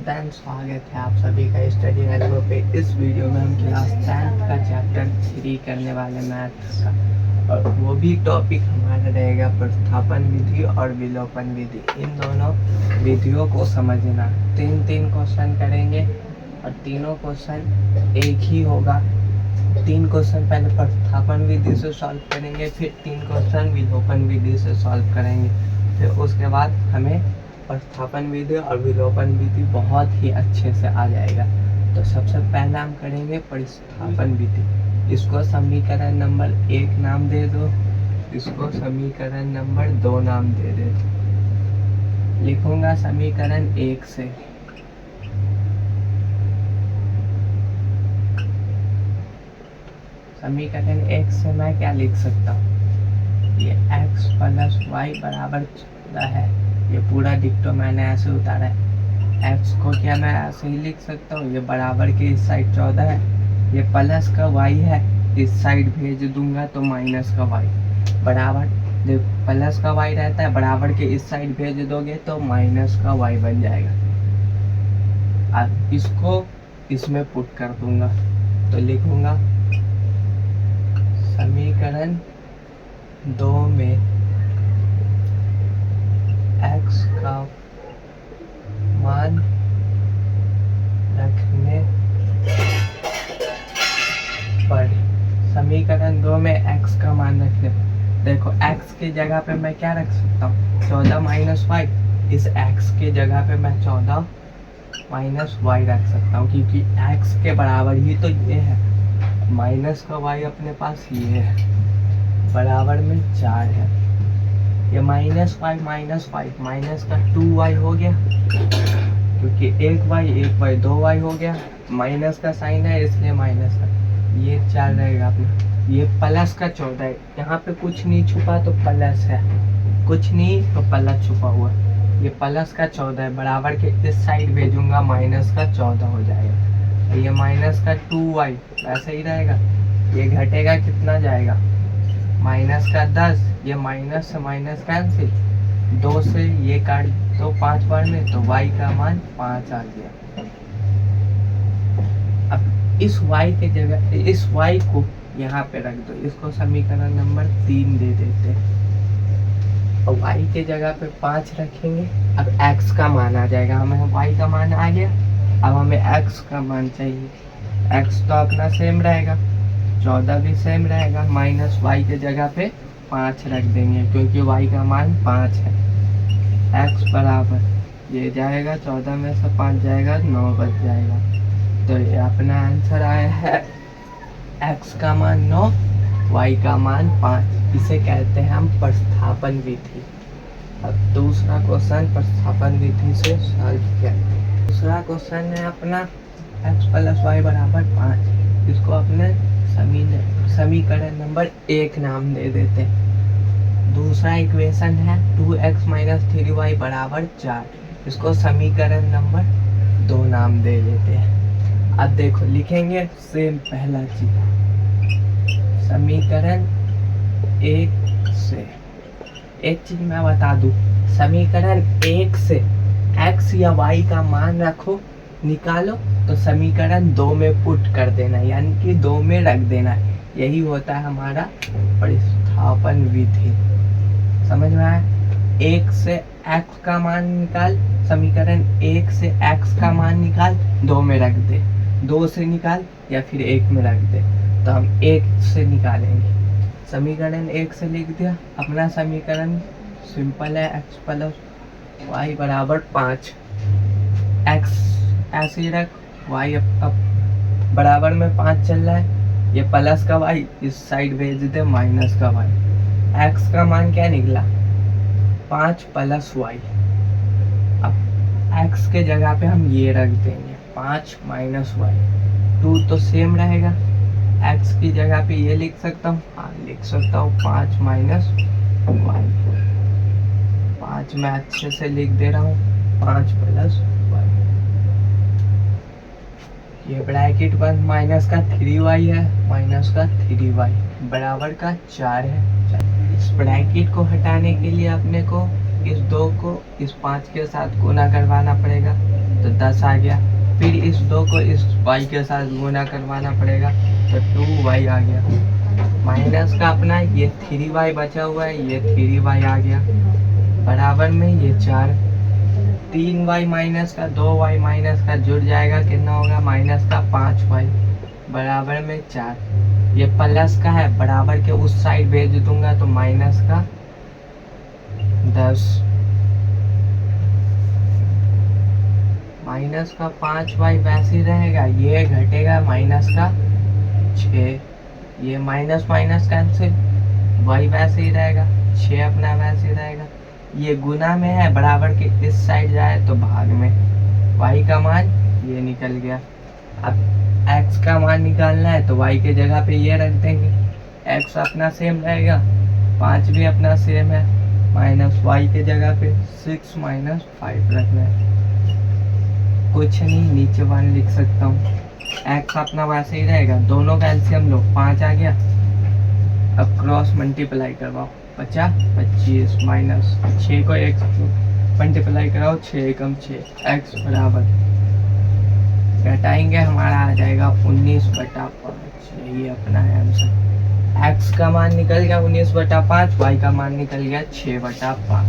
Then स्वागत है आप सभी का स्टडी हेलो पे। इस वीडियो में हम क्लास 10 का चैप्टर 3 करने वाले मैथ्स का, और वो भी टॉपिक हमारा रहेगा प्रतिस्थापन विधि और विलोपन विधि। इन दोनों विधियों को समझना। तीन क्वेश्चन करेंगे और तीनों क्वेश्चन एक ही होगा। 3 क्वेश्चन पहले प्रतिस्थापन विधि से सॉल्व करेंगे, फिर 3 क्वेश्चन विलोपन विधि से सॉल्व करेंगे। फिर उसके बाद हमें प्रतिस्थापन विधि और विलोपन विधि बहुत ही अच्छे से आ जाएगा। तो सबसे पहले हम करेंगे प्रतिस्थापन विधि। इसको समीकरण नंबर 1 नाम दे दो, इसको समीकरण नंबर 2 नाम दे दे। लिखूंगा समीकरण 1 से। समीकरण 1 से मैं क्या लिख सकता हूँ? ये x प्लस वाई बराबर 14 है। ये पूरा डिक्टो मैंने ऐसे उतारा है। x को क्या मैं ऐसे ही लिख सकता हूँ? ये बराबर के इस साइड 14 है, ये प्लस का y है, इस साइड भेज दूंगा तो माइनस का y बराबर। देखो प्लस का y रहता है, बराबर के इस साइड भेज दोगे तो माइनस का y बन जाएगा। अब इसको इसमें पुट कर दूंगा तो लिखूंगा समीकरण 2 में x का मान रखने पर, समीकरण 2 में x का मान रखने पर, देखो x की जगह पे मैं क्या रख सकता हूँ? 14 माइनस वाई। इस x की जगह पे मैं 14 माइनस वाई रख सकता हूँ, क्योंकि x के बराबर ही तो ये है। माइनस का y अपने पास ये है, बराबर में 4 है। ये माइनस वाई माइनस का 2y हो गया, क्योंकि एक y 2y हो गया। माइनस का साइन है इसलिए माइनस का, ये 4 रहेगा अपना। ये प्लस का 14 है, यहाँ पे कुछ नहीं छुपा तो प्लस है, कुछ नहीं तो प्लस छुपा हुआ। ये प्लस का 14 है, बराबर के इस साइड भेजूंगा माइनस का 14 हो जाएगा। ये माइनस का 2y वैसे ही रहेगा। ये घटेगा, कितना जाएगा? माइनस का 10। ये माइनस से माइनस कैंसिल, 2 से ये काट दो 5 बार में, तो y का मान 5 आ गया। अब इस y के जगह इस y को यहाँ पे रख दो, इसको समीकरण नंबर 3 दे देते। और y के जगह पे 5 रखेंगे। अब x का मान आ जाएगा, हमें y का मान आ गया। अब हमें x का मान चाहिए। x तो अपना सेम रहेगा, 14 भी सेम रहेगा, माइनस y के जगह पे 5 रख देंगे, क्योंकि y का मान 5 है। x बराबर ये जाएगा, 14 में से 5 जाएगा, 9 बच जाएगा। तो ये अपना आंसर आया है x का मान 9, y का मान 5। इसे कहते हैं हम प्रतिस्थापन विधि। अब दूसरा क्वेश्चन प्रतिस्थापन विधि से सॉल्व किया। दूसरा क्वेश्चन है अपना x प्लस वाई बराबर 5। इसको अपने समीकरण नंबर 1 नाम दे देते। दूसरा इक्वेशन है 2x माइनस 3y बराबर 4। इसको समीकरण नंबर 2 नाम दे देते हैं। अब देखो लिखेंगे सेम पहला चीज, समीकरण 1 से। एक चीज मैं बता दूं, समीकरण 1 से x या y का मान रखो, निकालो तो समीकरण 2 में पुट कर देना, यानी कि 2 में रख देना। यही होता है हमारा प्रतिस्थापन विधि। समझ में आया? 1 से x का मान निकाल, समीकरण 1 से x का मान निकाल, 2 में रख दे। 2 से निकाल या फिर 1 में रख दे, तो हम 1 से निकालेंगे। समीकरण 1 से लिख दिया। अपना समीकरण सिंपल है, x प्लस वाई बराबर 5। x ऐसे ही रख, y अब बराबर में 5 चल रहा है, ये प्लस का y इस साइड भेज दे, माइनस का y। x का मान क्या निकला? 5 प्लस y। अब x के जगह पे हम ये रख देंगे, 5 माइनस y। 2 तो सेम रहेगा, x की जगह पे ये लिख सकता हूँ, हाँ लिख सकता हूँ 5 माइनस y। 5 मैं अच्छे से लिख दे रहा हूँ, 5 प्लस y। ये ब्रैकेट बंद, माइनस का 3y है, माइनस का 3y बराबर का 4 है। इस ब्रैकेट को हटाने के लिए अपने को इस 2 को इस 5 के साथ गुना करवाना पड़ेगा। तो 10 आ गया। फिर इस 2 को इस y के साथ गुना करवाना पड़ेगा, तो 2y आ गया। माइनस का अपना ये 3y बचा हुआ है, ये 3y आ गया। बराबर में ये 4, 3y माइनस का 2y माइनस का जुड़ जाएगा, कितना होगा माइनस का 5y, बराबर में 4। ये प्लस का है, बराबर के उस साइड भेज दूंगा तो माइनस का 10, माइनस का 5y वैसे ही रहेगा, ये घटेगा माइनस का 6, ये माइनस माइनस कैंसिल, y वैसे ही रहेगा, 6 अपना वैसे ही रहेगा। ये गुना में है, बराबर के इस साइड जाए तो भाग में, y का मान ये निकल गया। अब x का मान निकालना है तो y के जगह पे ये रख देंगे, x अपना सेम रहेगा, 5 भी अपना सेम है, माइनस y के जगह पे 6 माइनस 5 रखना है। कुछ नहीं, नीचे 1 लिख सकता हूँ, x अपना वैसे ही रहेगा, दोनों का एलसीएम लो, 5 आ गया। अब क्रॉस मल्टीप्लाई करवाओ, 50 25 माइनस 6 को x मल्टीप्लाई कराओ, 6 एकम 6, x बराबर घटाएंगे हमारा आ जाएगा 19/5, यही अपना है आंसर। x का मान निकल गया 19/5, y का मान निकल गया 6/5।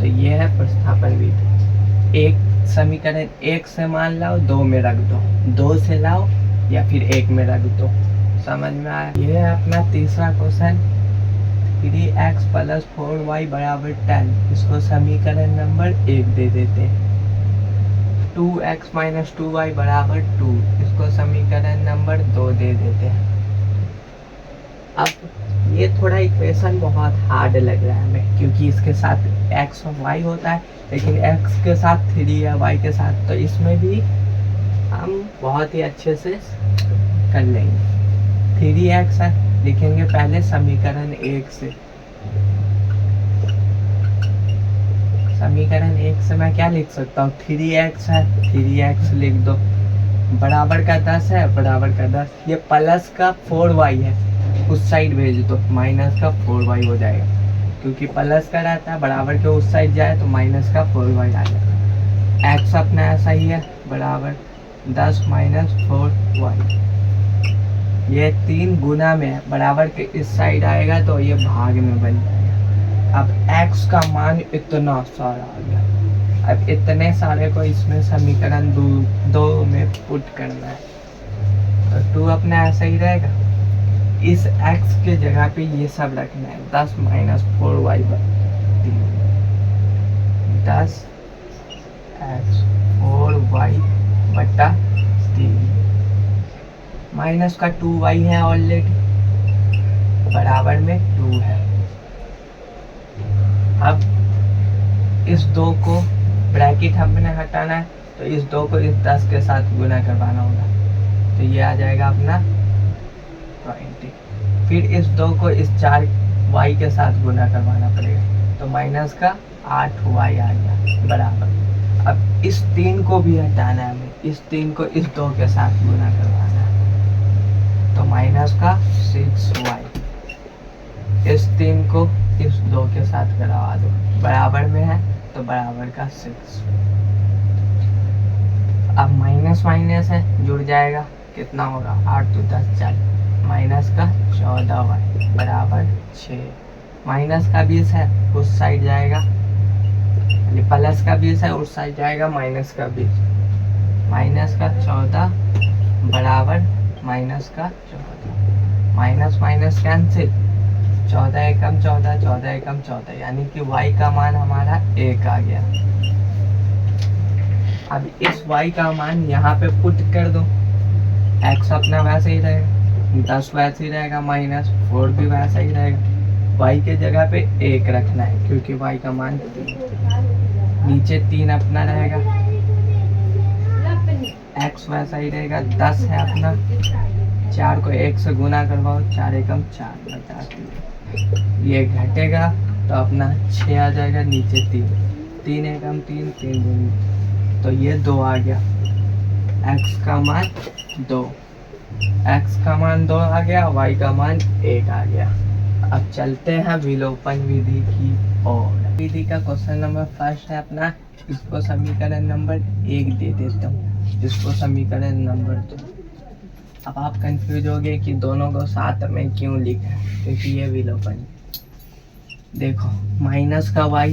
तो ये है प्रतिस्थापन विधि। एक समीकरण 1 से मान लाओ, 2 में रख दो, 2 से लाओ या फिर 1 में रख दो, समझ में आया। ये है अपना तीसरा क्वेश्चन, 3x + 4y = 10, इसको समीकरण नंबर 1 दे देते हैं। 2x - 2y = 2, इसको समीकरण नंबर 2 दे देते हैं। अब ये थोड़ा इक्वेशन बहुत हार्ड लग रहा है हमें, क्योंकि इसके साथ x और y होता है, लेकिन x के साथ 3 या y के साथ, तो इसमें भी हम बहुत ही अच्छे से कर लेंगे। 3x है, लिखेंगे पहले समीकरण 1 से। समीकरण 1 से मैं क्या लिख सकता हूँ, 3x है, 3x लिख दो, बराबर का 10 है, बराबर का 10, ये प्लस का 4y है, उस साइड भेज दो, माइनस का 4y हो जाएगा, क्योंकि प्लस का रहता है, बराबर के उस साइड जाए तो माइनस का 4y आ जाएगा। x अपना ऐसा ही है, बराबर 10 - 4y, ये 3 गुना में है, बराबर के इस साइड आएगा तो ये भाग में बन जाएगा। अब x का मान इतना सारा आ गया, अब इतने सारे को इसमें समीकरण 2 में पुट करना है, तो 2 अपना ऐसा ही रहेगा, इस x के जगह पे ये सब रखना है, 10 - 4y 3, 10 x 4y / 3, माइनस का 2y है ऑलरेडी, बराबर में 2 है। अब इस 2 को ब्रैकेट हमने हटाना है, तो इस 2 को इस 10 के साथ गुना करवाना होगा, तो ये आ जाएगा अपना 20। फिर इस 2 को इस 4y के साथ गुना करवाना पड़ेगा, तो माइनस का 8y आ गया, बराबर। अब इस 3 को भी हटाना है हमें, इस 3 को इस 2 के साथ गुना करवाना है, तो माइनस का 6y, इस 3 को इस 2 के साथ करवा दो, बराबर में है तो बराबर का 6। अब माइनस माइनस है, जुड़ जाएगा, कितना होगा 8 तो 10 40, माइनस का 14y बराबर 6, माइनस का 20 है उस साइड जाएगा, प्लस का 20 है उस साइड जाएगा, माइनस का 20, माइनस का 14 बराबर माइनस का 14, माइनस माइनस कैंसिल, 14 एकम 14, 14 एकम 14, यानी कि y का मान हमारा 1 आ गया। अब इस y का मान यहाँ पे पुट कर दो, x अपना वैसे ही रहेगा, 10 वैसे ही रहेगा, -4 भी वैसा ही रहेगा, y के जगह पे 1 रखना है, क्योंकि y का मान 3, नीचे 3 अपना रहेगा, x वैसा ही रहेगा, 10 है अपना, 4 को 1 से गुना करवाओ, 4 एकम 4 बचा 3, ये घटेगा तो अपना 6 आ जाएगा, नीचे 3, 3 एकम 3, 3 दूनी, तो ये 2 आ गया, x का मान 2, x का मान 2 आ गया, y का मान 1 आ गया। अब चलते हैं विलोपन विधि की ओर। विधि का क्वेश्चन नंबर फर्स्ट है अपना, इसको समीकरण नंबर 1 दे देता हूँ, इसको समीकरण नंबर 2। अब आप कंफ्यूज हो गए कि दोनों को साथ में क्यों लिखा है, क्योंकि ये विलोपन। देखो माइनस का y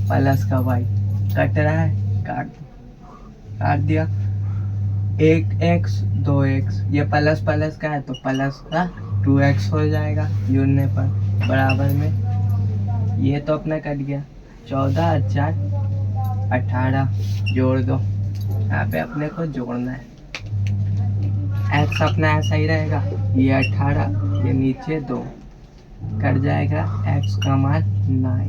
प्लस का y कट रहा है, काट दिया। 1x 2x, ये प्लस प्लस का है तो प्लस का 2x हो जाएगा जुड़ने पर, बराबर में ये तो अपना कट गया। 14 और 4 18, जोड़ दो। यहाँ पे अपने को जोड़ना है। x अपना ऐसा ही रहेगा, ये 18, ये नीचे 2, कट जाएगा x का मान 9।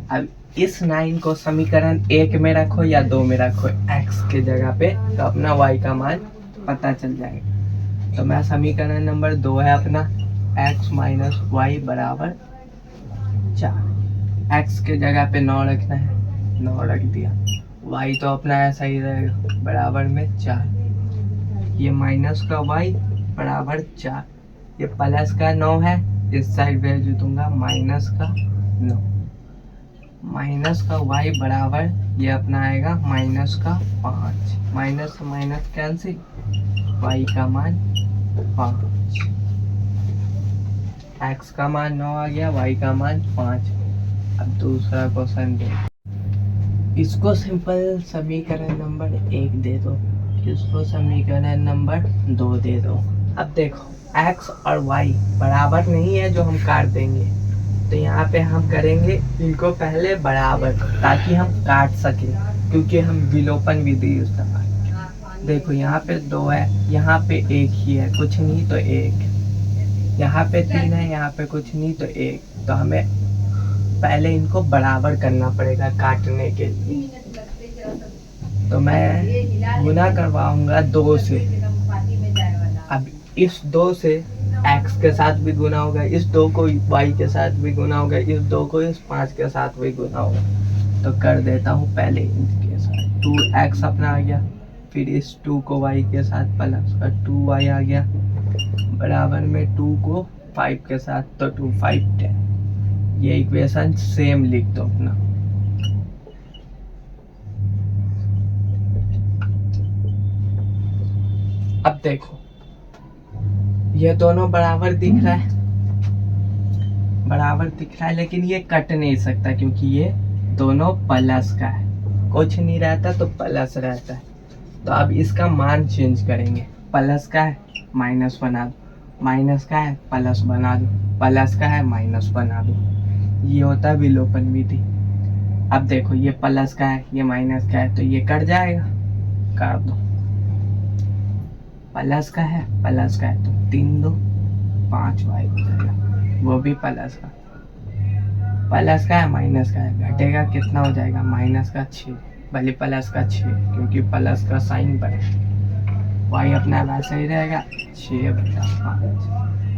अब इस 9 को समीकरण 1 में रखो या 2 में रखो x के जगह पे, तो अपना y का मान पता चल जाएगा। तो मेरा समीकरण नंबर 2 है अपना x माइनस वाई बराबर 4। x के जगह पे 9 रखना है, 9 रख दिया। y तो अपना ऐसा ही रहेगा, बराबर में 4। ये माइनस का y बराबर 4, ये प्लस का 9 है, इस साइड वैल्यू दूंगा माइनस का 9। माइनस का y बराबर ये अपना आएगा माइनस का 5, माइनस से माइनस कैंसिल, y का मान 5, x का मान 9 आ गया, y का मान 5। अब दूसरा क्वेश्चन दे, इसको सिंपल समीकरण नंबर 1 दे दो, इसको समीकरण नंबर 2 दे दो। अब देखो x और y बराबर नहीं है जो हम काट देंगे, तो यहाँ पे हम करेंगे इनको पहले बराबर, ताकि हम काट सके, क्योंकि हम विलोपन विधि यूज कर रहे हैं। देखो यहाँ पे 2 है, यहाँ पे 1 ही है, कुछ नहीं तो 1, यहाँ पे 3 है, यहाँ पे कुछ नहीं तो 1, तो हमें पहले इनको बराबर करना पड़ेगा काटने के लिए। तो मैं गुना करवाऊंगा 2 से। अब इस 2 से x के साथ भी गुना होगा, इस 2 को y के साथ भी गुना होगा, इस 2 को इस 5 के साथ भी गुना होगा। तो कर देता हूँ पहले इनके साथ, 2x अपना आ गया, फिर इस 2 को y के साथ प्लस का 2y आ गया, बराबर में 2 को 5 के साथ, तो 2 5 10। ये इक्वेशन सेम लिख दो अपना। अब देखो ये दोनों बराबर दिख रहा है, बराबर दिख रहा है, लेकिन ये कट नहीं सकता क्योंकि ये दोनों प्लस का है, कुछ नहीं रहता तो प्लस रहता है। तो अब इसका मान चेंज करेंगे, प्लस का है माइनस बना दो, माइनस का है प्लस बना दो, प्लस का है माइनस बना दो, ये होता है विलोपन विधि। अब देखो ये प्लस का है, ये माइनस का है, तो ये कट जाएगा, काट दो। प्लस का है तो 3 2 5 y हो जाएगा, वो भी प्लस का है, माइनस का है, घटेगा कितना हो जाएगा, माइनस का 6, भले प्लस का 6, क्योंकि प्लस का साइन बने। y अपना वैसा ही रहेगा 6/5,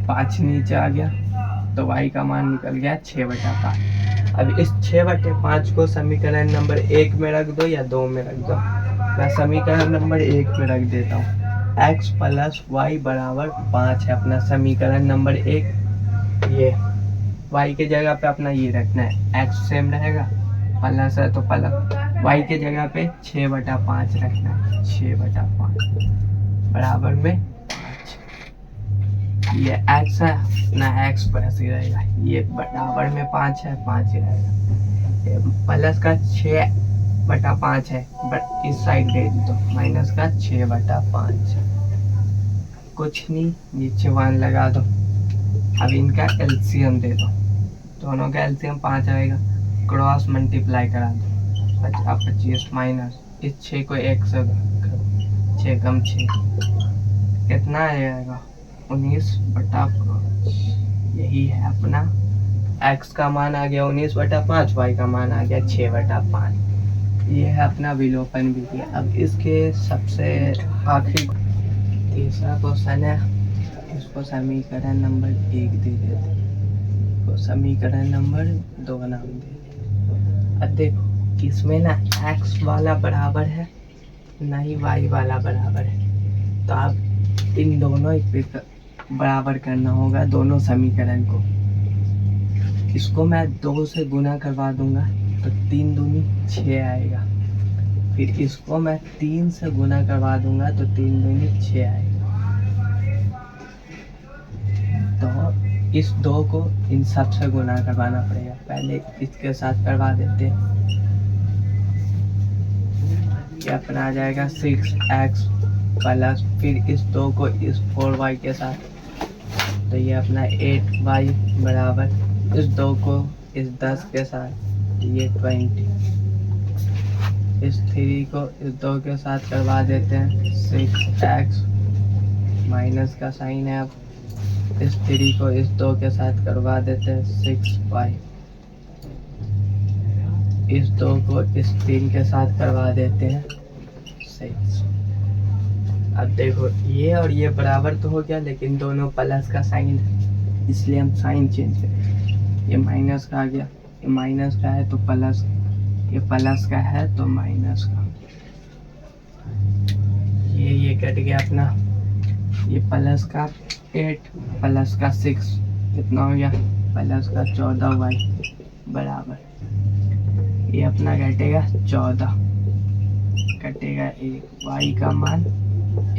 5 नीचे आ गया, तो y का मान निकल गया 6/5। अब इस 6/5 को समीकरण नंबर 1 में रख दो या 2 में रख दो। मैं समीकरण नंबर 1 में रख देता हूँ, x प्लस वाई बराबर 5 है अपना समीकरण नंबर 1। ये y के जगह पे अपना ये रखना है, x सेम रहेगा, प्लस है तो प्लस, y के जगह पे 6/5 रखना है, 6/5 बराबर में 5। ये x है ना, x प्लस ही रहेगा, ये बराबर में 5 है, 5 ही रहेगा। प्लस का 6/5 है, बट इस साइड भेज दो, माइनस का 6/5, कुछ नहीं, नीचे 1 लगा दो। अब इनका एलसीएम दे दो, दोनों का एलसीएम 5 आएगा, क्रॉस मल्टीप्लाई करा दो, 25 माइनस इस 6 को 1 से करो, 6 कम 6 कितना आ जाएगा, 19/5। यही है अपना, x का मान आ गया 19/5, y का मान आ गया 6/5। ये है अपना विलोपन विधि। अब इसके सबसे आखिरी तीसरा क्वेश्चन है, इसको समीकरण नंबर 1 दे देते, इसको समीकरण नंबर 2 नाम दे देते। अब देखो इसमें ना x वाला बराबर है ना ही y वाला बराबर है, तो आप इन दोनों बराबर करना होगा, दोनों समीकरण को। इसको मैं 2 से गुना करवा दूंगा तो 3 दूनी 6 आएगा। फिर इसको मैं 3 से गुना करवा दूंगा तो 3 दूनी 6 आएगा। तो इस 2 को इन सब से गुना करवाना पड़ेगा। पहले इसके साथ करवा देते हैं। ये अपना आ जाएगा 6x प्लस, फिर इस 2 को इस 4y के साथ, तो ये अपना 8y बराबर इस 2 को इस 10 के साथ, ये 20, इस 3 को इस 2 के साथ करवा देते हैं 6x, माइनस का साइन है। अब इस 3 को इस 2 के साथ करवा देते हैं 6y, इस 2 को इस 3 के साथ करवा देते हैं 6। अब देखो ये और ये बराबर तो हो गया, लेकिन दोनों प्लस का साइन है, इसलिए हम साइन चेंज करें। ये माइनस का आ गया, ये माइनस का है तो प्लस, ये प्लस का है तो माइनस का, ये कट गया अपना। ये प्लस का 8 प्लस का 6 कितना हो गया, प्लस का 14y बराबर, ये अपना कटेगा 14, कटेगा 1, y का मान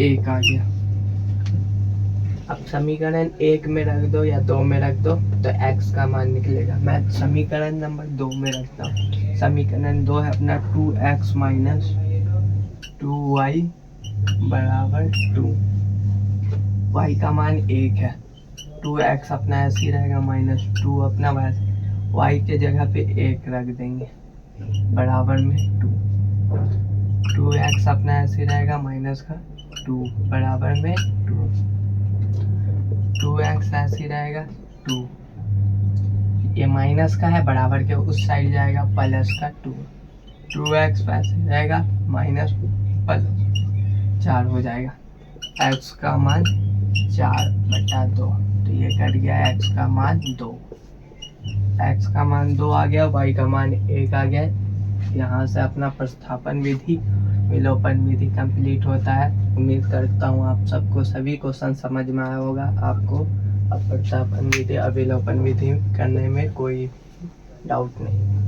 1 आ गया। अब समीकरण 1 में रख दो या 2 में रख दो तो x का मान निकलेगा। मैं समीकरण नंबर 2 में रखता हूँ। समीकरण 2 है अपना 2x माइनस 2y बराबर 2, y का मान 1 है, 2x अपना ऐसे ही रहेगा माइनस 2 अपना वैसे, y के जगह पे 1 रख देंगे बराबर में 2, 2x अपना ऐसे रहेगा माइनस का 2 बराबर में 2, 2x ऐसे रहेगा 2, ये माइनस का है बराबर के उस साइड जाएगा प्लस का 2, 2x ऐसे रहेगा माइनस प्लस 4 हो जाएगा, x का मान 4/2, तो ये कट गया x का मान 2, x का मान 2 आ गया, y का मान 1 आ गया। यहाँ से अपना प्रतिस्थापन विधि, विलोपन विधि कंप्लीट होता है। उम्मीद करता हूँ आप सबको सभी क्वेश्चन समझ में आया होगा। आपको अब प्रतिस्थापन विधि और विलोपन विधि करने में कोई डाउट नहीं।